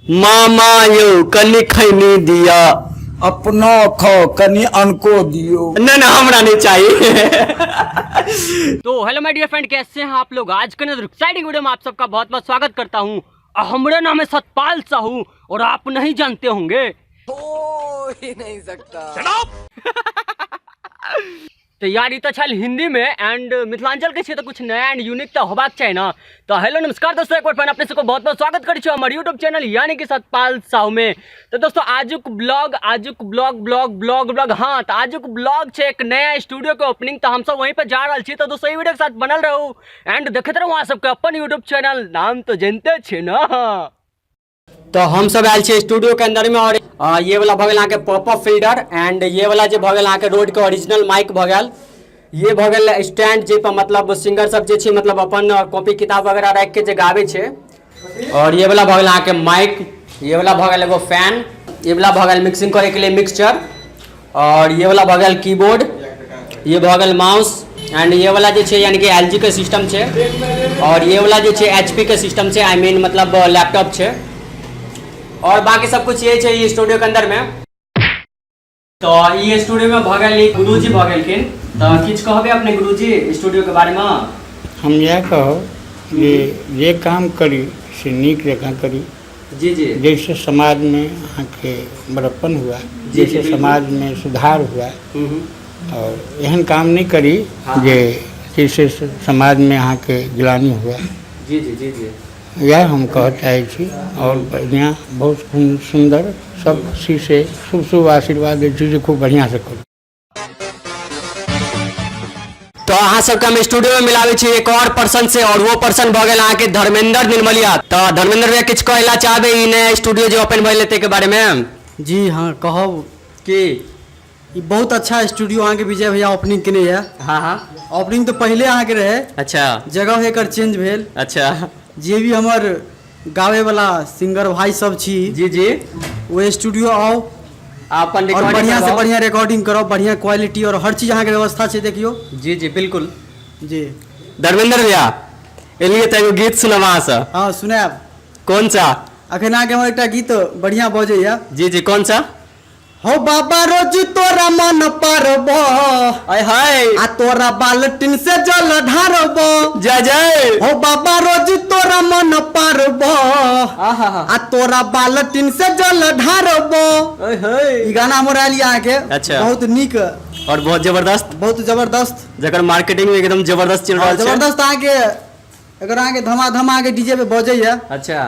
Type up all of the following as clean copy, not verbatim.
मामा यो कनी खैनी दिया अपना खो कनी अनको दियो। ना ना हमरा नहीं चाहिए। तो हेलो माय डियर फ्रेंड, कैसे हैं आप लोग। आज के नजर एक्साइटिंग वीडियो में आप सबका बहुत बहुत स्वागत करता हूं। हमारा नाम है सतपाल साहू और आप नहीं जानते होंगे, हो ही नहीं सकता। तो यार ये तो चल हिंदी में एंड मिथिलांचल के क्षेत्र कुछ नया एंड यूनिक तो होबाक चाहिए ना। तो हेलो नमस्कार दोस्तों, एक बार फिर अपने सबको बहुत बहुत स्वागत करी छो हमारे यूट्यूब चैनल यानी कि सतपाल साहू में। तो दोस्तों आजुक ब्लॉग हाँ, तो आजुक ब्लॉग छे एक नया स्टूडियो के ओपनिंग, तो हम सब वहीं पर जा रहे छी। तो दोस्तों ये वीडियो के साथ बनल रहू एंड देखते रहो वहाँ सबके अपन यूट्यूब चैनल, नाम तो जानते छे ना। तो हम सब आयल छे स्टूडियो के अंदर में और ये वाला भगल यहाँ के पॉपअप फिल्टर एंड ये वाला जो भगल यहाँ के रोड के ओरिजिनल माइक भगल, ये भगल स्टैंड जे पर मतलब सिंगर सब जे छे मतलब अपन कॉपी किताब वगैरह रख के जे गावे छे। और ये वाला भगल यहाँ के माइक, ये वाला भगल एगो फैन, ये वाला भगल मिक्सिंग करे के लिए मिक्सचर, और ये वाला भगल कीबोर्ड, ये भगल माउस एंड ये वाला जो छे यानी कि LG के सिस्टम छे, और ये वाला जो छे HP के सिस्टम छे, आई मीन मतलब लैपटॉप छे, और बाकी सब कुछ ये ये स्टूडियो के अंदर में। तो ये स्टूडियो में भगल गुरुजी भगल किन, तो किछ कहबे अपने गुरुजी स्टूडियो के बारे में। हम यह कहो ये काम करी से नीक रेखा करी जी जी, जैसे समाज में यहाँ के बड़प्पन हुआ, जैसे समाज में सुधार हुआ, और एहन काम नहीं करी जे जैसे समाज में यहाँ के गिलानी हुआ। जी जी जी जी, यह हम कह चाहे छी। और बढ़िया बहुत सुंदर सब चीज से शुभ शुभ आशीर्वाद दे, खूब बढ़िया से करो। तो अहाँ सबके हम स्टूडियो में मिलावे छी एक और पर्सन से, और वो पर्सन भ गेल अहाँ के धर्मेंद्र निर्मलिया। तो धर्मेंद्र भैया किछ कहला चाहबे ई नया स्टूडियो जो ओपन भइल ते के बारे में। जी हाँ, कहब कि ई बहुत अच्छा स्टूडियो अहाँ के विजय भैया ओपनिंग केने है। हाँ हाँ, ओपनिंग तो पहले अहाँ के रहे, अच्छा जगह एकर चेंज भेल। अच्छा, जे भी हमर गावे वाला सिंगर भाई सब छी जी जी, वो स्टूडियो आओ अपन और बढ़िया से बढ़िया रिकॉर्डिंग करो, बढ़िया क्वालिटी और हर चीज अहाँ के व्यवस्था छै, देखियो। जी जी बिल्कुल जी धर्मेंद्र भैया, एलिए तो एगो गीत सुनवा सा। हाँ सुनाब। कौन सा? अखन अहाँ के हमर एकटा गीत बढ़िया बजे या। जी जी, कौन सा? हो बाबा रोज तोरा मन पारबो, आय हाय आ तोरा बाल्टीन से जल ढारबो। जय जय। हो बाबा रोज तोरा मन पारबो, आ तोरा बाल्टीन से जल ढारबो। ई गाना हमरा लिया के अच्छा, बहुत नीक और बहुत जबरदस्त जकर मार्केटिंग में एकदम जबरदस्त चल रहा है। जबरदस्त अहाँ के अगर अहाँ के धमाधम अहाँ के डीजे पे बजे या। अच्छा,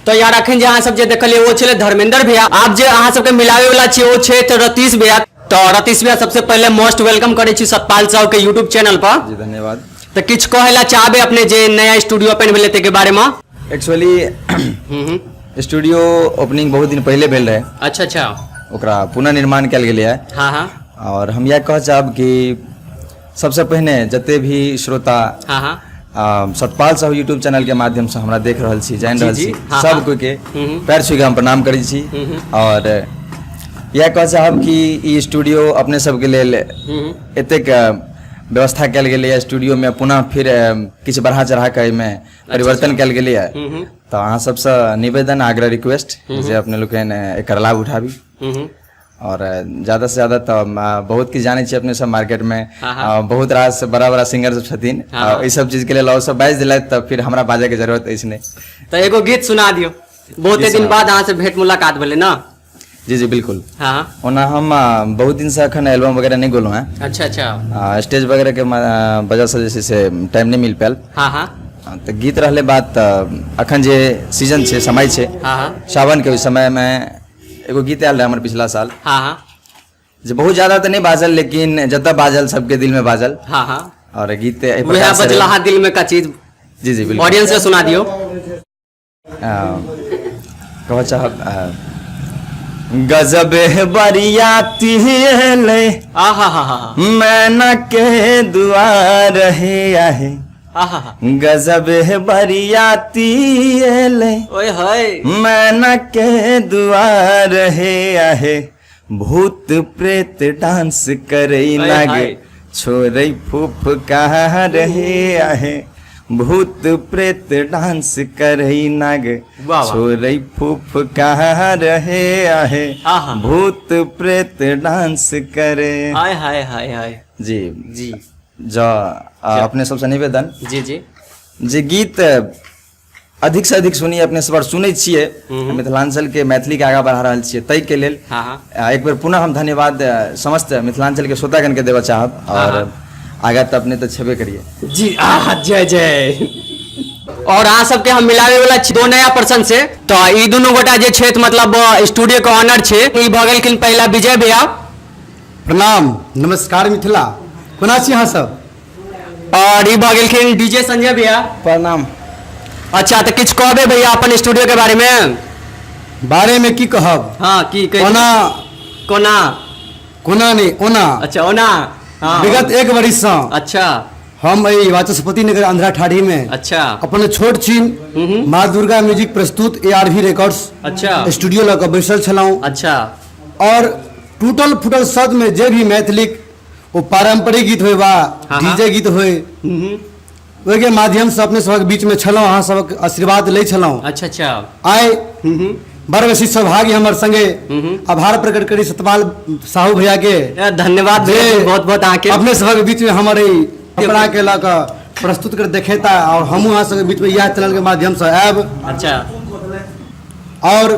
तो यार अखन जे अहाँ सब जे देखलिए वो छले धर्मेंद्र भैया। आप जे अहाँ सबके मिलावे वाला छी वो छे तो रतीश भैया। तो रतीश भैया सबसे पहले मोस्ट वेलकम करे छी सतपाल साहू के यूट्यूब चैनल पर। जी धन्यवाद। तो किछ कहेला चाहबे अपने जे नया स्टूडियो ओपन भेले ते के बारे में। एक्चुअली स्टूडियो ओपनिंग बहुत दिन पहले भेल रहे। अच्छा अच्छा, ओकरा पुनर्निर्माण कल गेलै है। हाँ हाँ, और हम यह कह चाहब कि सबसे पहले जते भी श्रोता हाँ हाँ, सतपाल साहू यूट्यूब चैनल के माध्यम से हमरा देख रहल छी, जान रहल छी, हाँ, सब हाँ, कोई के पैर छू के हम प्रणाम करै छी। और यह कह चाहब कि ई स्टूडियो अपने सबके लेल एतेक व्यवस्था कल गेलै है। स्टूडियो में पुनः फिर किछु बढ़ा चढ़ा के में परिवर्तन कल गेलै है। तो अहाँ सबसे निवेदन आग्रह रिक्वेस्ट जे अपने लोग एकर लाभ उठाबी। और ज्यादा से ज्यादा तो बहुत की जाने छी अपने सब मार्केट में बहुत रास बड़ा बड़ा सिंगर सब छथिन, ई सब चीज के लिए लॉ सब बाइज दिला, तो फिर हमरा बाजे के जरूरत है नहीं। तो एगो गीत सुना दियो, बहुते दिन बाद अहाँ से भेंट मुलाकात भेले ना। जी जी बिल्कुल। हाँ, ओना हम बहुत दिन से अखन एल्बम वगैरह नहीं गोलो हैं। अच्छा अच्छा, स्टेज वगैरह के वजह से जैसे से टाइम नहीं मिल पायल। हाँ हाँ, तो गीत रहले बात अखन जे सीजन छे, समय छे, हाँ हाँ, सावन के समय में एगो गीत आयल रहे हमर पिछला साल। हाँ हाँ, जो बहुत ज्यादा तो नहीं बाजल, लेकिन जब बाजल सबके दिल में बाजल। हाँ हाँ, और गीत वह बजला दिल में का चीज। जी जी बिल्कुल, ऑडियंस से सुना दियो। कहो चाहब गजब बरियाती ले मैना के दुआर है आहे, गजब बरियाती ले ओए हाय मैना के दुआर है आहे, भूत प्रेत डांस करे लागे छोरे फूफ कहाँ रहे आहे, भूत प्रेत डांस करई नाग वाह, वाह। छोरई फूफ कहाँ रहे आहे आहा। भूत प्रेत डांस करे। हाय हाय हाय हाय। जी जी जो अपने सबसे निवेदन जी जी जे गीत अधिक से अधिक सुनिए, अपने सब सुनै छियै, मिथिलांचल के मैथिली के आगा बढ़ा रहल छियै, ताहि के लेल हाँ हाँ एक बेर पुनः हम धन्यवाद समस्त मिथिलांचल के श्रोतागण के देबऽ चाहब। और आगा तो अपने तो छेबे करिए। जी जय जय। और अहाँ सबके हम मिलावे वाला छी दो नया पर्सन से। तो ई दुनू गोटा जे छथि मतलब स्टूडियो के ऑनर छै, ई भऽ गेलखिन पहिला विजय भैया। प्रणाम नमस्कार मिथिला, कोना छी अहाँ सब? और ई भऽ गेलखिन डीजे संजय भैया। प्रणाम। अच्छा तो किछु कहबे भैया अपन स्टूडियो के बारे में? बारे में की कहब? हाँ की कही? कोना कोना? कोना नहीं ओना। अच्छा ओना। हाँ। विगत एक वर्ष से अच्छा हम एहि वाचस्पति नगर आंध्रा ठाड़ी में अच्छा अपन छोट छीन माँ दुर्गा म्यूजिक प्रस्तुत ARV रिकॉर्ड्स अच्छा स्टूडियो लऽ कऽ बैसल छलहुँ। अच्छा और टूटल फूटल शब्द में जे भी मैथिलिक वो पारंपरिक गीत होय वा हाँ। डीजे गीत होय, ओहि के माध्यम से अपने सबक बीच में छलहुँ, अहाँ सबक आशीर्वाद लै छलहुँ। अच्छा अच्छा आइ बड़ बेसी सौभाग्य हमर संगे आभार प्रकट करी सतपाल साहू भैया के। धन्यवाद भैया, बहुत बहुत आके अपने सबक बीच में हमर ई कपड़ा के ला कऽ प्रस्तुत कर देखेता और हमहूँ अहाँ सबके बीच में यह चैनल के माध्यम से आयब। अच्छा और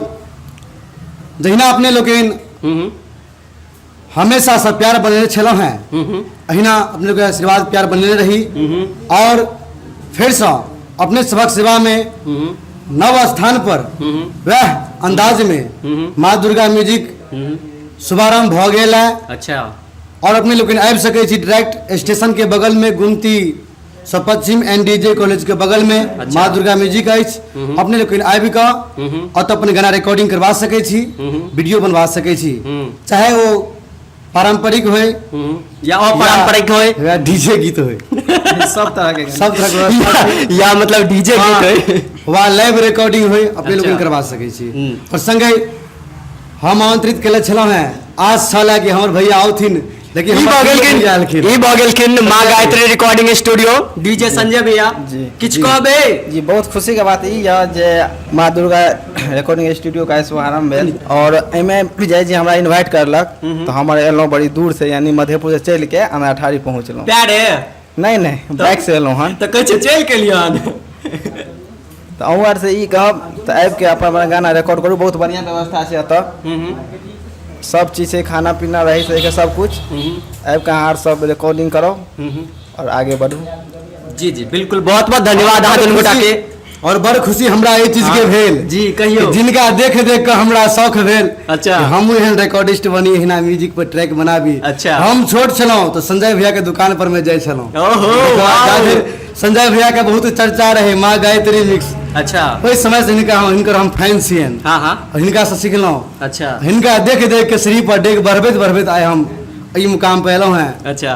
जहिना अपने लोग हमेशा से प्यार बनेले छलहुँ हैं, अहिना अपने लोग आशीर्वाद प्यार बनेले रही। और फिर से अपने सबक सेवा में नव स्थान पर वह अंदाज में माँ दुर्गा म्यूजिक शुभारंभ भ गेल है। अच्छा और अपने लोग आबि सकै छी डायरेक्ट स्टेशन के बगल में गुमती सब पश्चिम NDJ कॉलेज के बगल में अच्छा। माँ दुर्गा म्यूजिक अछि। अपने लोग आबि कऽ ओतऽ अपन गाना रिकॉर्डिंग करवा सकै छी, वीडियो बनवा सकै छी, चाहे वो पारंपरिक होय या अपारंपरिक होय या डीजे गीत होय, सब तरह के सब तरह के व्यवस्था छै। या मतलब डीजे गीत होय वा लाइव रिकॉर्डिंग होय, अपने अच्छा। लोग करवा सकै छी। और संगे हम आमंत्रित केले छलहुँ हैं, आज छल कि हमर भैया आउथिन, लेकिन ई हमर भऽ भैया गेलखिन आएलखिन। ई भऽ गेलखिन माँ Gayatri recording studio DJ Sanjay भैया। जी। किछु कहबे? जी बहुत खुशी के बात ई यऽ जे माँ दुर्गा रिकॉर्डिंग स्टूडियो का शुभारंभ भेल और एहिमे विजय जी हमरा इनवाइट करलक, तो हमर एलहुँ बड़ी दूर से, यानी मधेपुर से चलि के हमरा ठाड़ी पहुँचलहुँ। प्यारे नहीं बाइक से एलहुँ हन। तो कहै छै चलि के लियन। तो अहूँ आर से ई कहब तो आबि के अपन गाना रिकॉर्ड करू, बहुत बढ़िया व्यवस्था छै एतऽ, सब चीज छै, खाना पीना रही सही सब कुछ। आबि के अहाँ सब रिकॉर्डिंग करो और आगे बढ़ू। जी जी बिल्कुल, बहुत बहुत धन्यवाद अहाँ दुनू गोटा के। और बड़ खुशी हमरा एहि चीज के भेल जी कहियो। जिनका देख देख के हमरा शौक भेल अच्छा। कि हमहूँ एहन रिकॉर्डिस्ट बनी, एहिना म्यूजिक पर ट्रैक बनाबी। अच्छा। हम छोट छलहुँ तो संजय भैया के दुकान पर में जाइ छलहुँ। ओहो फिर संजय भैया के बहुत चर्चा रहे माँ गायत्री मिक्स। अच्छा ओहि समय से हिनकर हम फैन छियन हाँ हाँ और हिनका से सीखलहुँ। अच्छा हिनका देख देख के सीढ़ी पर डेग बढ़बैत बढ़बैत आए हम ई मुकाम पे एलहुँ हैं अच्छा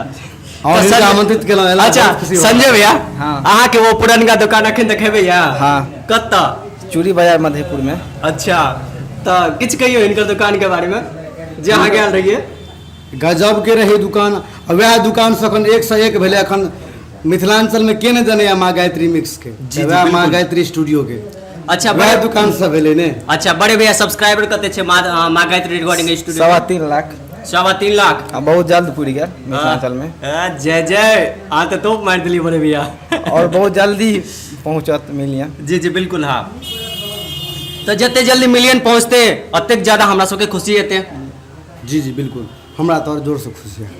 और तो हिनका संजय- आमंत्रित केलहुँ। एलहुँ, अच्छा बहुत खुशी भेल। संजय भैया हाँ। अहाँ के वो पुरनका दुकान अखन देखेबै या? हाँ। कत्ता? चूड़ी बाजार मधेपुर में। अच्छा तो किछु कहियो हिनकर दुकान के बारे में जे अहाँ गेल रहिए? गजब के रही दुकान, और वह दुकान से अखन एक से एक भेले। अखन मिथिलांचल में के ने जाने माँ गायत्री मिक्स के, जी, वह माँ बिल्कुल। गायत्री स्टूडियो के अच्छा वह बड़े दुकान से भेले ने। अच्छा बड़े भैया सब्सक्राइबर कते छै माँ गायत्री रिकॉर्डिंग स्टूडियो? 3.25 लाख। 3.25 लाख। अब बहुत जल्द पूरी गया मिथिलांचल में जय जय, अहाँ तो तोप मार दिली बड़े भैया। और बहुत जल्दी पहुँचत मिलियन। जी जी बिल्कुल हाँ। तो जते जल्दी मिलियन पहुँचते ओतेक ज्यादा हमरा सबके खुशी हेतै। जी जी बिल्कुल, हमरा तो और जोर से खुशी है।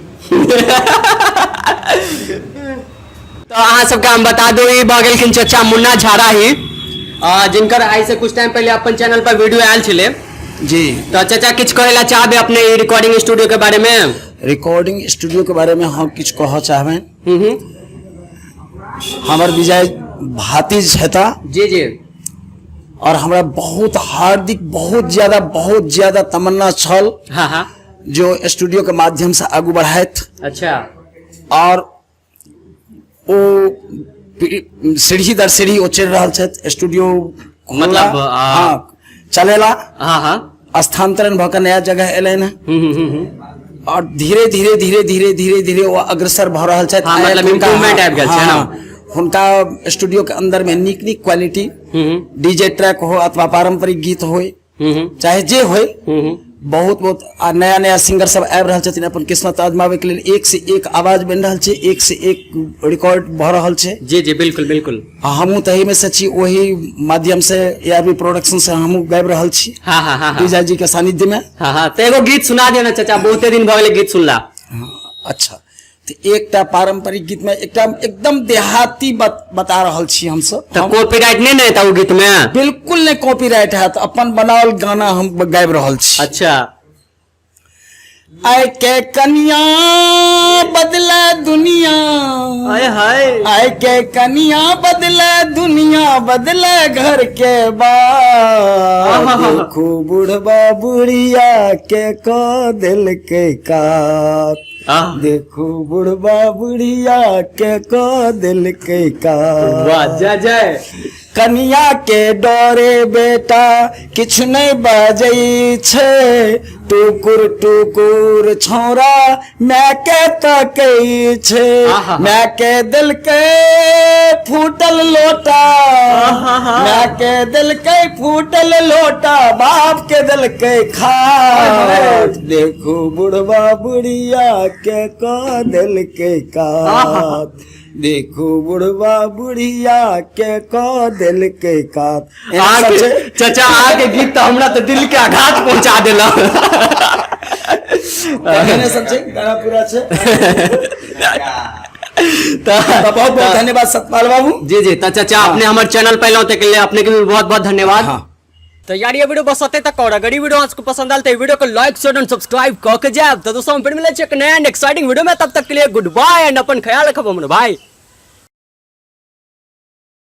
तो अहाँ सबके हम बता दो ई भऽ गेलखिन चचा मुन्ना झाड़ा ही, जिनकर आई से कुछ टाइम पहले अपन चैनल पर वीडियो आयल छले। जी। तो चचा किछु कहै ला चाहबे अपने ई रिकॉर्डिंग स्टूडियो के बारे में? रिकॉर्डिंग स्टूडियो के बारे में हम किछु कहऽ चाहबे। हमर विजय भातिज छता जी जी और हमरा बहुत हार्दिक बहुत ज्यादा तमन्ना छल हाँ हाँ जो स्टूडियो के माध्यम से आगू बढ़ाइत अच्छा और ओ सीढ़ी दर सीढ़ी ओ चल रहा छथि। स्टूडियो मतलब, हाँ चलेला, हाँ हाँ स्थानांतरण भऽ कऽ नया जगह एलनि हैं और धीरे धीरे वो अग्रसर भऽ रहल छथि। हाँ, मतलब हुनका- improvement आबि गेल छै हाँ, ने। उनका स्टूडियो के अंदर में निक निक क्वालिटी डीजे ट्रैक हो अथवा पारंपरिक गीत हो चाहे जे हो बहुत बहुत नया नया सिंगर सब आबि रहल छथिन अपन किस्मत आजमावे के लिए। एक से एक आवाज बन रहल छै, एक से एक रिकॉर्ड भ रहल छै। जी जी बिल्कुल बिल्कुल। हमहू तही में से छी, वही माध्यम से ARB प्रोडक्शन से हमहू गाबि रहल छी। हाँ हाँ हाँ डीजे जी के सानिध्य में। हाँ हाँ तो एगो गीत सुना दिया ना चाचा, बहुते दिन भ गेलै गीत सुनला। अच्छा तो एकटा पारंपरिक गीत में एकटा एकदम देहाती बता रहल छी हम सब। तो कॉपीराइट नहीं ना था वो गीत में? बिल्कुल नहीं कॉपीराइट है, तो अपन बनावल गाना हम गाबि रहल छी। अच्छा। आय के कनिया बदले दुनिया, हाय हाय, आय के कनिया बदले दुनिया, बदले घर के बात। देखो बुढ़बा बुढ़िया के को दिल के कात, देखो बुढ़बा बुढ़िया के को दिल के कात। वाह जय जय। कनिया के डोरे बेटा किछु नहीं बाजै छै, टुकुर टुकुर छौरा मैं के तकै छै। मैं के दिल के फूटल लोटा, मैं के दिल के फूटल लोटा, बाप के दिल के खाट। देखो बुढ़वा बुढ़िया के का दिल के काट, देखो बुढ़वा बुढ़िया के को दिल के कात। चाचा आगे गीत तो हमरा तो दिल के आघात पहुंचा देला। समझे गाना पूरा छे। तो बहुत बहुत धन्यवाद सतपाल बाबू। जी जी। तो चाचा आपने हमारे चैनल पे लौटे के लिए अपने के भी बहुत बहुत धन्यवाद। तो यार ये वीडियो बस आते तक और अगर ये वीडियो आपको पसंद आए तो वीडियो को लाइक शेयर एंड सब्सक्राइब करके जाए। तो दोस्तों फिर मिले एक नया एंड एक्साइटिंग वीडियो में, तब तक के लिए गुड बाय एंड अपन ख्याल रखो भाई।